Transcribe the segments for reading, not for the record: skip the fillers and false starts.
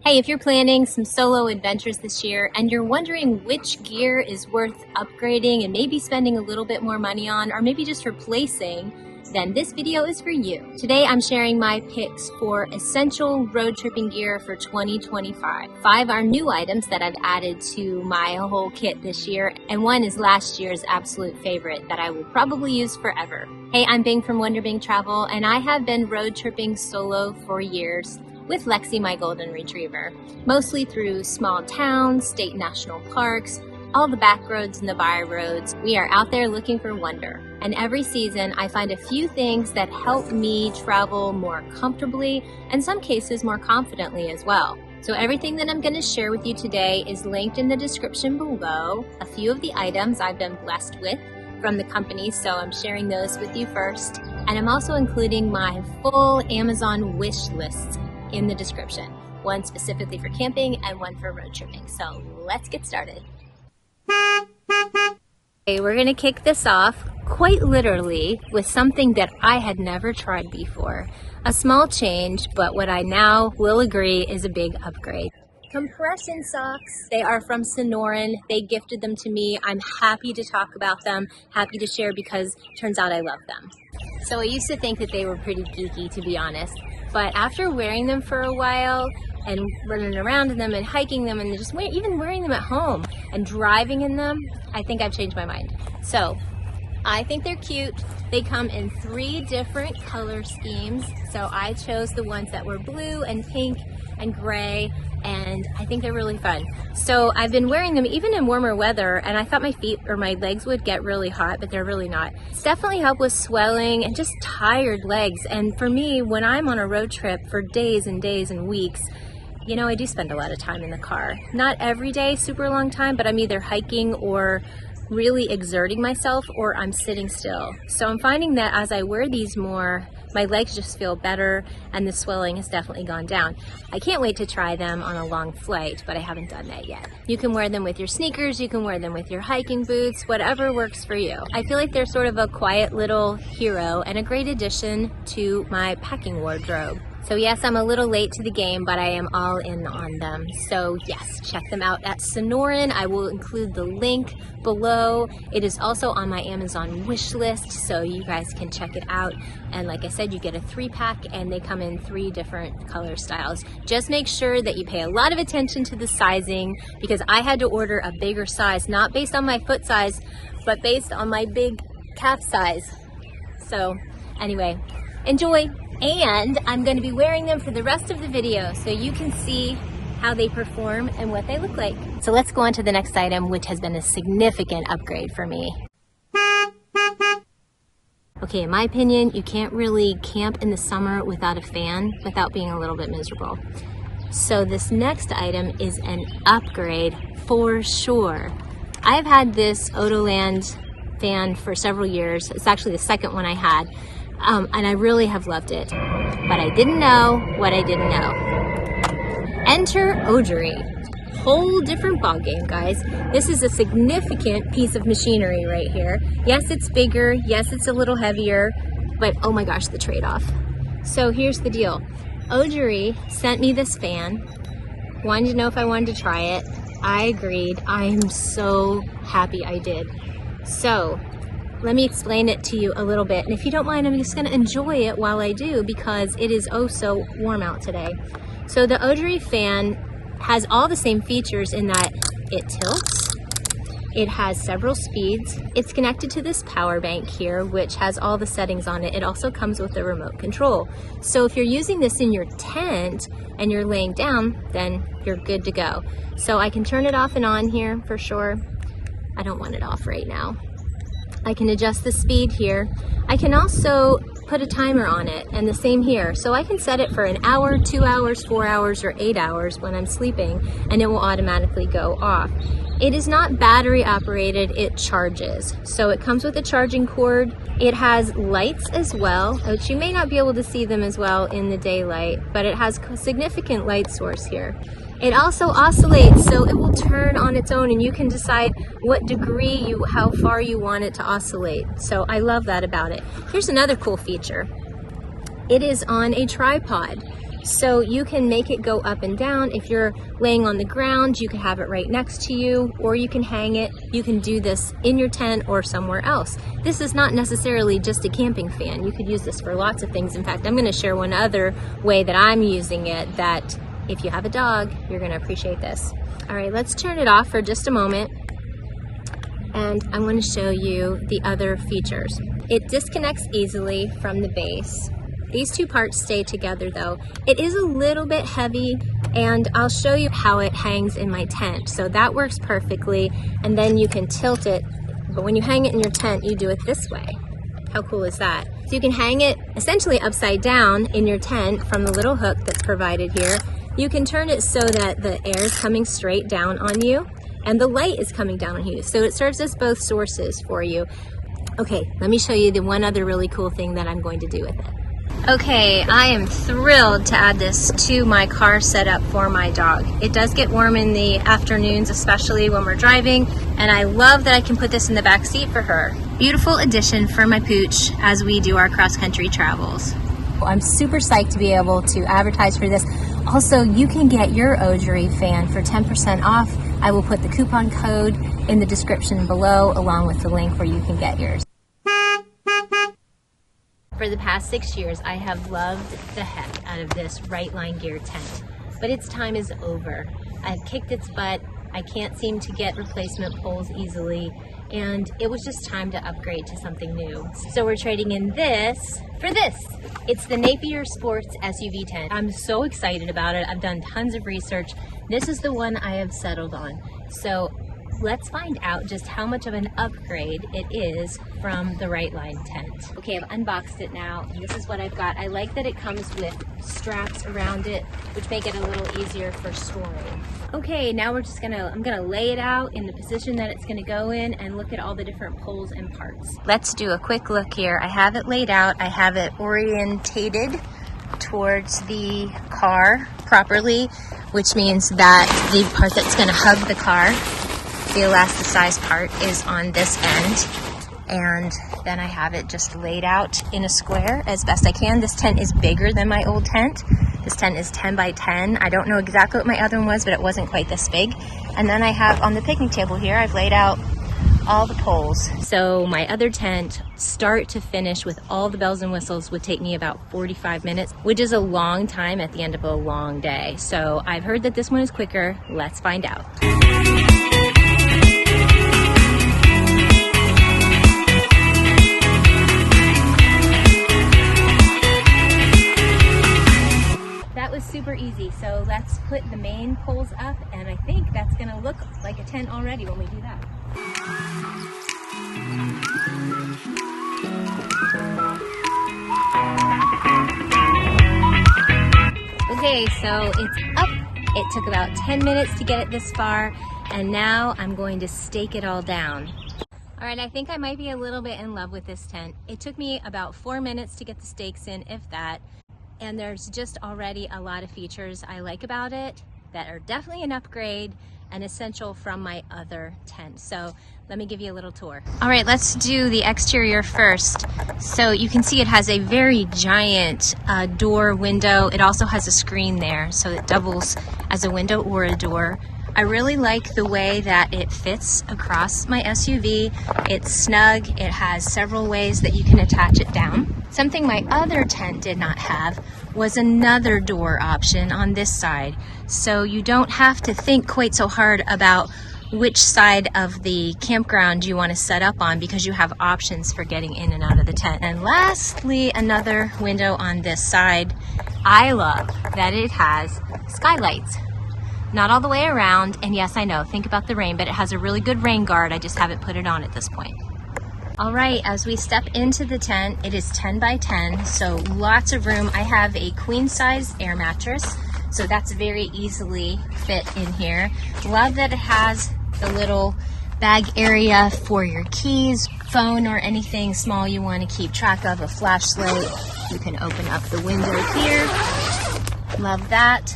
Hey, if you're planning some solo adventures this year and you're wondering which gear is worth upgrading and maybe spending a little bit more money on, or maybe just replacing, then this video is for you. Today I'm sharing my picks for essential road tripping gear for 2025. 5 are new items that I've added to my whole kit this year, and 1 is last year's absolute favorite that I will probably use forever. Hey, I'm Bing from Wonder Bing Travel, and I have been road tripping solo for years with Lexi, my golden retriever, mostly through small towns, state national parks, all the back roads and the by roads. We are out there looking for wonder. And every season I find a few things that help me travel more comfortably, and some cases more confidently as well. So everything that I'm going to share with you today is linked in the description below. A few of the items I've been blessed with from the company, so I'm sharing those with you first. And I'm also including my full Amazon wish list in the description. 1 specifically for camping and 1 for road tripping. So let's get started. Okay, we're gonna kick this off quite literally with something that I had never tried before. A small change, but what I now will agree is a big upgrade. Compression socks. They are from Sonoran. They gifted them to me. I'm happy to talk about them, happy to share, because it turns out I love them. So I used to think that they were pretty geeky, to be honest, but after wearing them for a while and running around in them and hiking them and just even wearing them at home and driving in them, I think I've changed my mind. So I think they're cute. They come in 3 different color schemes. So I chose the ones that were blue and pink and gray, and I think they're really fun. So I've been wearing them even in warmer weather, and I thought my feet or my legs would get really hot, but they're really not. It's definitely helped with swelling and just tired legs. And for me, when I'm on a road trip for days and days and weeks, you know, I do spend a lot of time in the car. Not every day, super long time, but I'm either hiking or really exerting myself, or I'm sitting still. So I'm finding that as I wear these more, my legs just feel better and the swelling has definitely gone down. I can't wait to try them on a long flight, but I haven't done that yet. You can wear them with your sneakers, you can wear them with your hiking boots, whatever works for you. I feel like they're sort of a quiet little hero and a great addition to my packing wardrobe. So yes, I'm a little late to the game, but I am all in on them. So yes, check them out at Sonoran. I will include the link below. It is also on my Amazon wish list, so you guys can check it out. And like I said, you get a 3-pack and they come in 3 different color styles. Just make sure that you pay a lot of attention to the sizing, because I had to order a bigger size, not based on my foot size, but based on my big calf size. So anyway, enjoy. And I'm going to be wearing them for the rest of the video so you can see how they perform and what they look like. So let's go on to the next item, which has been a significant upgrade for me. Okay, in my opinion, you can't really camp in the summer without a fan without being a little bit miserable. So this next item is an upgrade for sure. I've had this Otoland fan for several years. It's actually the second one I had. And I really have loved it, but I didn't know what I didn't know. Enter Ogery. Whole different ballgame, guys. This is a significant piece of machinery right here. Yes, it's bigger. Yes, it's a little heavier, but oh my gosh, the trade-off. So here's the deal. Ogery sent me this fan, wanted to know if I wanted to try it. I agreed. I am so happy I did. So let me explain it to you a little bit, and if you don't mind, I'm just going to enjoy it while I do, because it is oh so warm out today. So the Ogery fan has all the same features in that it tilts, it has several speeds, it's connected to this power bank here, which has all the settings on it. It also comes with a remote control. So if you're using this in your tent and you're laying down, then you're good to go. So I can turn it off and on here for sure. I don't want it off right now. I can adjust the speed here. I can also put a timer on it, and the same here. So I can set it for an hour, 2 hours, 4 hours, or 8 hours when I'm sleeping, and it will automatically go off. It is not battery operated, it charges. So it comes with a charging cord. It has lights as well, which you may not be able to see them as well in the daylight, but it has a significant light source here. It also oscillates, so it will turn on its own, and you can decide what degree, how far you want it to oscillate. So I love that about it. Here's another cool feature. It is on a tripod. So you can make it go up and down. If you're laying on the ground, you can have it right next to you, or you can hang it. You can do this in your tent or somewhere else. This is not necessarily just a camping fan. You could use this for lots of things. In fact, I'm gonna share one other way that I'm using it that if you have a dog, you're gonna appreciate this. All right, let's turn it off for just a moment. And I'm going to show you the other features. It disconnects easily from the base. These two parts stay together though. It is a little bit heavy, and I'll show you how it hangs in my tent. So that works perfectly, and then you can tilt it, but when you hang it in your tent, you do it this way. How cool is that? So you can hang it essentially upside down in your tent from the little hook that's provided here. You can turn it so that the air is coming straight down on you, and the light is coming down on you. So it serves as both sources for you. Okay, let me show you the one other really cool thing that I'm going to do with it. Okay, I am thrilled to add this to my car setup for my dog. It does get warm in the afternoons, especially when we're driving, and I love that I can put this in the back seat for her. Beautiful addition for my pooch as we do our cross-country travels. I'm super psyched to be able to advertise for this. Also, you can get your Ogery fan for 10% off. I will put the coupon code in the description below, along with the link where you can get yours. For the past 6 years, I have loved the heck out of this Right Line Gear tent, but its time is over. I've kicked its butt. I can't seem to get replacement poles easily, and it was just time to upgrade to something new. So we're trading in this for this. It's the Napier Sportz SUV Tent. I'm so excited about it. I've done tons of research. This is the one I have settled on. So let's find out just how much of an upgrade it is from the Right Line tent. Okay, I've unboxed it now, and this is what I've got. I like that it comes with straps around it, which make it a little easier for storing. Okay, now I'm gonna lay it out in the position that it's gonna go in and look at all the different poles and parts. Let's do a quick look here. I have it laid out. I have it orientated towards the car properly, which means that the part that's gonna hug the car, the elasticized part, is on this end, and then I have it just laid out in a square as best I can. This tent is bigger than my old tent. This tent is 10 by 10. I don't know exactly what my other one was, but it wasn't quite this big. And then I have on the picnic table here, I've laid out all the poles. So my other tent, start to finish with all the bells and whistles, would take me about 45 minutes, which is a long time at the end of a long day. So I've heard that this one is quicker. Let's find out. Super easy. So let's put the main poles up, and I think that's going to look like a tent already when we do that. Okay, so it's up. It took about 10 minutes to get it this far, and now I'm going to stake it all down. All right, I think I might be a little bit in love with this tent. It took me about 4 minutes to get the stakes in, if that. And there's just already a lot of features I like about it that are definitely an upgrade and essential from my other tent. So let me give you a little tour. All right, let's do the exterior first. So you can see it has a very giant door window. It also has a screen there, so it doubles as a window or a door. I really like the way that it fits across my SUV. It's snug. It has several ways that you can attach it down. Something my other tent did not have was another door option on this side. So you don't have to think quite so hard about which side of the campground you want to set up on, because you have options for getting in and out of the tent. And lastly, another window on this side. I love that it has skylights. Not all the way around, and yes, I know, think about the rain, but it has a really good rain guard. I just haven't put it on at this point. All right, as we step into the tent, it is 10 by 10, so lots of room. I have a queen size air mattress, so that's very easily fit in here. Love that it has the little bag area for your keys, phone, or anything small you want to keep track of, a flashlight. You can open up the window here. Love that.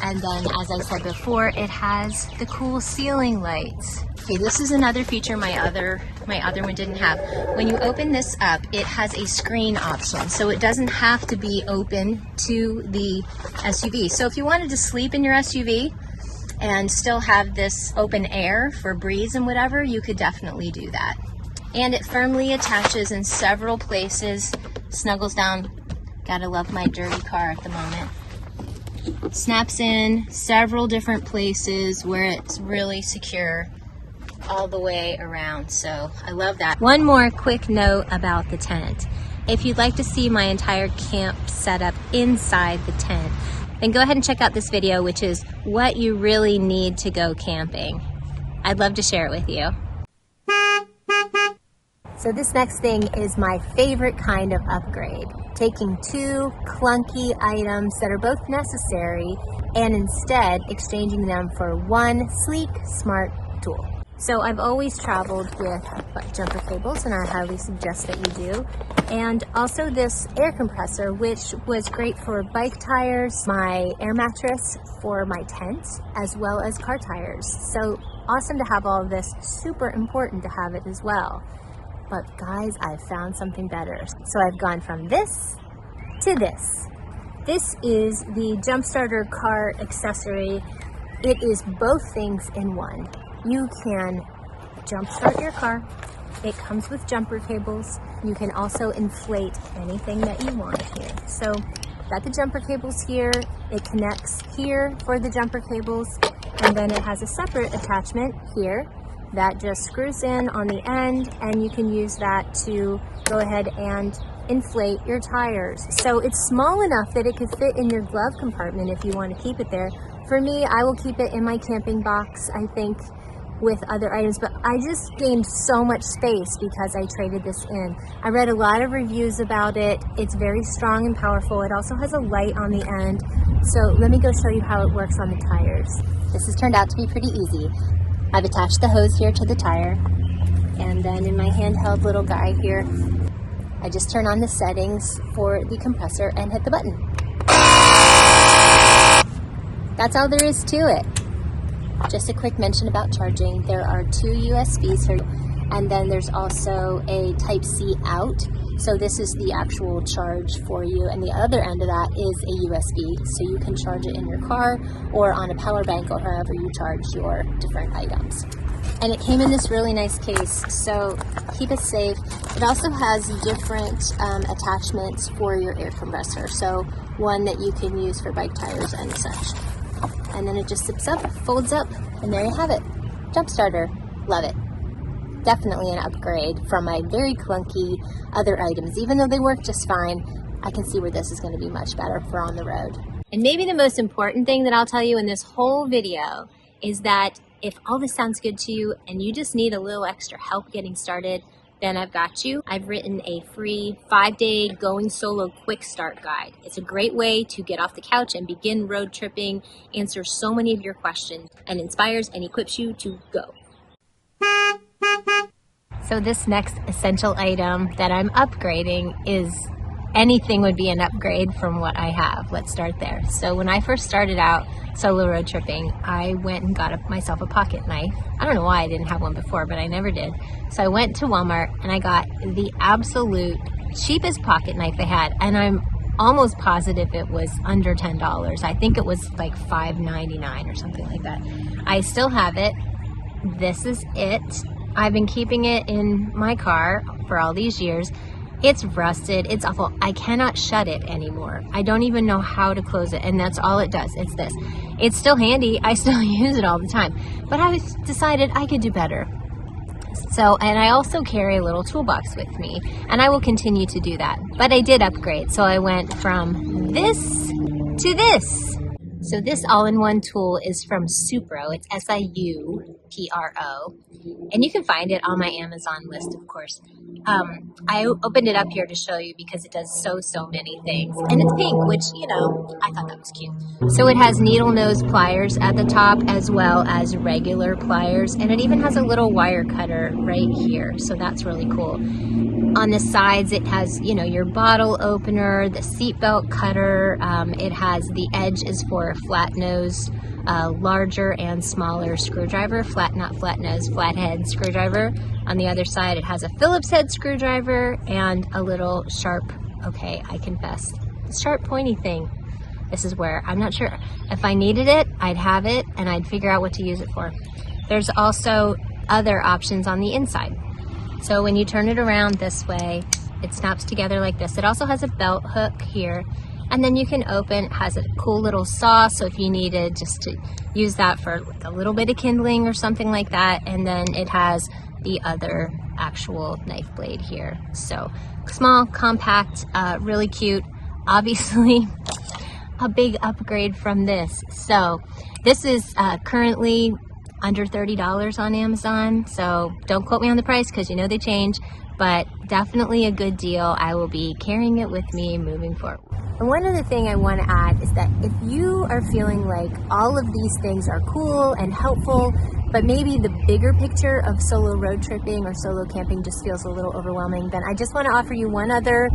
And then, as I said before, it has the cool ceiling lights. Okay, this is another feature my other one didn't have. When you open this up, it has a screen option, so it doesn't have to be open to the SUV. So if you wanted to sleep in your SUV and still have this open air for breeze and whatever, you could definitely do that. And it firmly attaches in several places, snuggles down. Gotta love my dirty car at the moment. Snaps in several different places where it's really secure all the way around, so I love that. One more quick note about the tent. If you'd like to see my entire camp setup inside the tent, then go ahead and check out this video, which is what you really need to go camping. I'd love to share it with you. So this next thing is my favorite kind of upgrade. Taking two clunky items that are both necessary and instead exchanging them for one sleek, smart tool. So I've always traveled with jumper cables, and I highly suggest that you do. And also this air compressor, which was great for bike tires, my air mattress for my tent, as well as car tires. So awesome to have all of this, super important to have it as well. But guys, I've found something better. So I've gone from this to this. This is the JumpStarter car accessory. It is both things in one. You can jumpstart your car. It comes with jumper cables. You can also inflate anything that you want here. So got the jumper cables here. It connects here for the jumper cables. And then it has a separate attachment here that just screws in on the end, and you can use that to go ahead and inflate your tires. So it's small enough that it could fit in your glove compartment if you want to keep it there. For me, I will keep it in my camping box, I think, with other items, but I just gained so much space because I traded this in. I read a lot of reviews about it. It's very strong and powerful. It also has a light on the end. So let me go show you how it works on the tires. This has turned out to be pretty easy. I've attached the hose here to the tire, and then in my handheld little guy here, I just turn on the settings for the compressor and hit the button. That's all there is to it. Just a quick mention about charging. There are two USBs here, and then there's also a Type-C out. So this is the actual charge for you, and the other end of that is a USB, so you can charge it in your car or on a power bank or however you charge your different items. And it came in this really nice case, so keep it safe. It also has different attachments for your air compressor, so one that you can use for bike tires and such. And then it just zips up, folds up, and there you have it. JumpStarter, love it. Definitely an upgrade from my very clunky other items. Even though they work just fine, I can see where this is going to be much better for on the road. And maybe the most important thing that I'll tell you in this whole video is that if all this sounds good to you and you just need a little extra help getting started, then I've got you. I've written a free 5-day going solo quick start guide. It's a great way to get off the couch and begin road tripping, answer so many of your questions, and inspires and equips you to go. So this next essential item that I'm upgrading is anything would be an upgrade from what I have. Let's start there. So when I first started out solo road tripping, I went and got myself a pocket knife. I don't know why I didn't have one before, but I never did. So I went to Walmart and I got the absolute cheapest pocket knife they had, and I'm almost positive it was under $10. I think it was like $5.99 or something like that. I still have it. This is it. I've been keeping it in my car for all these years. It's rusted, it's awful. I cannot shut it anymore. I don't even know how to close it, and that's all it does. It's this. It's still handy, I still use it all the time, but I decided I could do better. So, and I also carry a little toolbox with me, and I will continue to do that. But I did upgrade, so I went from this to this. So this all-in-one tool is from Siupro. It's S-I-U-P-R-O. And you can find it on my Amazon list, of course. I opened it up here to show you because it does so many things. And it's pink, which, you know, I thought that was cute. So it has needle nose pliers at the top as well as regular pliers. And it even has a little wire cutter right here. So that's really cool. On the sides, it has, you know, your bottle opener, the seatbelt cutter. It has the edge is for a flat nose a larger and smaller screwdriver, not flat nose, flathead screwdriver. On the other side, it has a Phillips head screwdriver and a little sharp, okay, I confess, sharp pointy thing. This is where I'm not sure. If I needed it, I'd have it and I'd figure out what to use it for. There's also other options on the inside. So when you turn it around this way, it snaps together like this. It also has a belt hook here, and then you can open. It has a cool little saw, so if you needed just to use that for like a little bit of kindling or something like that. And then it has the other actual knife blade here. So small, compact, really cute. Obviously a big upgrade from this. So this is currently under $30 on Amazon, so don't quote me on the price because you know they change, but definitely a good deal. I will be carrying it with me moving forward. And one other thing I want to add is that if you are feeling like all of these things are cool and helpful, but maybe the bigger picture of solo road tripping or solo camping just feels a little overwhelming, then I just want to offer you one other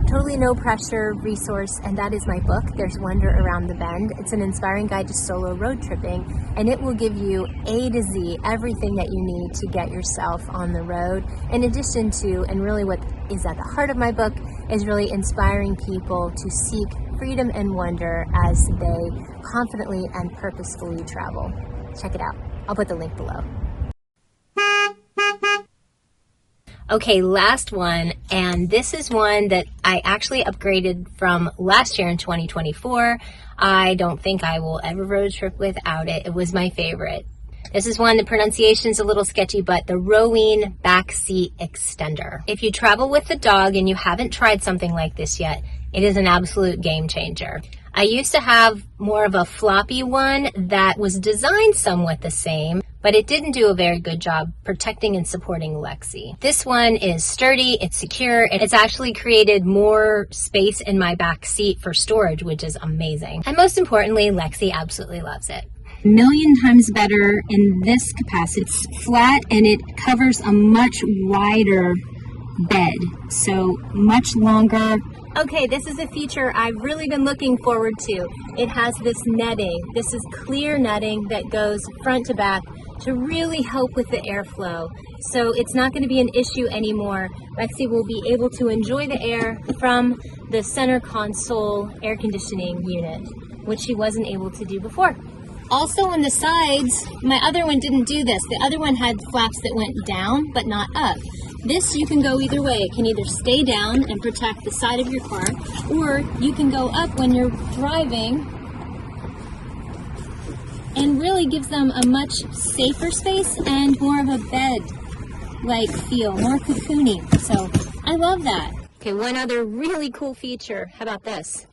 totally no pressure resource, and that is my book, There's Wonder Around the Bend. It's an inspiring guide to solo road tripping, and it will give you A to Z, everything that you need to get yourself on the road. In addition to, and really what is at the heart of my book, is really inspiring people to seek freedom and wonder as they confidently and purposefully travel. Check it out. I'll put the link below. Okay, last one, and this is one that I actually upgraded from last year in 2024. I don't think I will ever road trip without it. It was my favorite. This is one, the pronunciation's a little sketchy, but the Rouwinne Back Seat Extender. If you travel with the dog and you haven't tried something like this yet, it is an absolute game changer. I used to have more of a floppy one that was designed somewhat the same, but it didn't do a very good job protecting and supporting Lexi. This one is sturdy, it's secure, and it's actually created more space in my back seat for storage, which is amazing. And most importantly, Lexi absolutely loves it. A million times better in this capacity. It's flat and it covers a much wider bed, so much longer. Okay, this is a feature I've really been looking forward to. It has this netting. This is clear netting that goes front to back to really help with the airflow. So it's not going to be an issue anymore. Lexi will be able to enjoy the air from the center console air conditioning unit, which she wasn't able to do before. Also on the sides, my other one didn't do this. The other one had flaps that went down, but not up. This you can go either way. It can either stay down and protect the side of your car, or you can go up when you're driving and really gives them a much safer space and more of a bed-like feel, more cocoony. So I love that. Okay, one other really cool feature. How about this?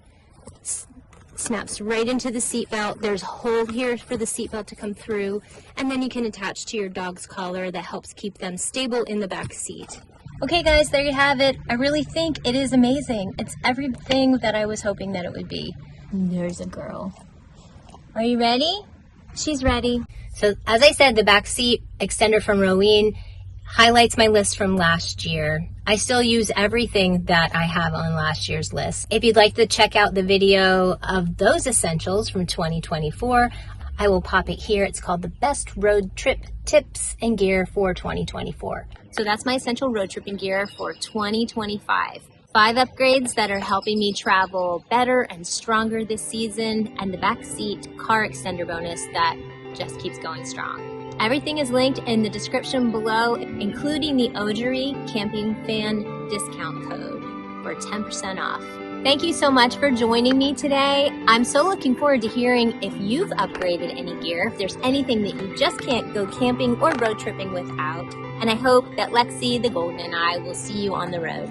Snaps right into the seatbelt. There's a hole here for the seatbelt to come through, and then you can attach to your dog's collar that helps keep them stable in the back seat. Okay guys, there you have it. I really think it is amazing. It's everything that I was hoping that it would be. There's a girl. Are you ready? She's ready. So as I said, the back seat extender from Rouwinne highlights my list from last year. I still use everything that I have on last year's list. If you'd like to check out the video of those essentials from 2024, I will pop it here. It's called the Best Road Trip Tips and Gear for 2024. So that's my essential road tripping gear for 2025. 5 upgrades that are helping me travel better and stronger this season, and the back seat car extender bonus that just keeps going strong. Everything is linked in the description below, including the Ogery Camping Fan discount code for 10% off. Thank you so much for joining me today. I'm so looking forward to hearing if you've upgraded any gear, if there's anything that you just can't go camping or road tripping without. And I hope that Lexi the Golden and I will see you on the road.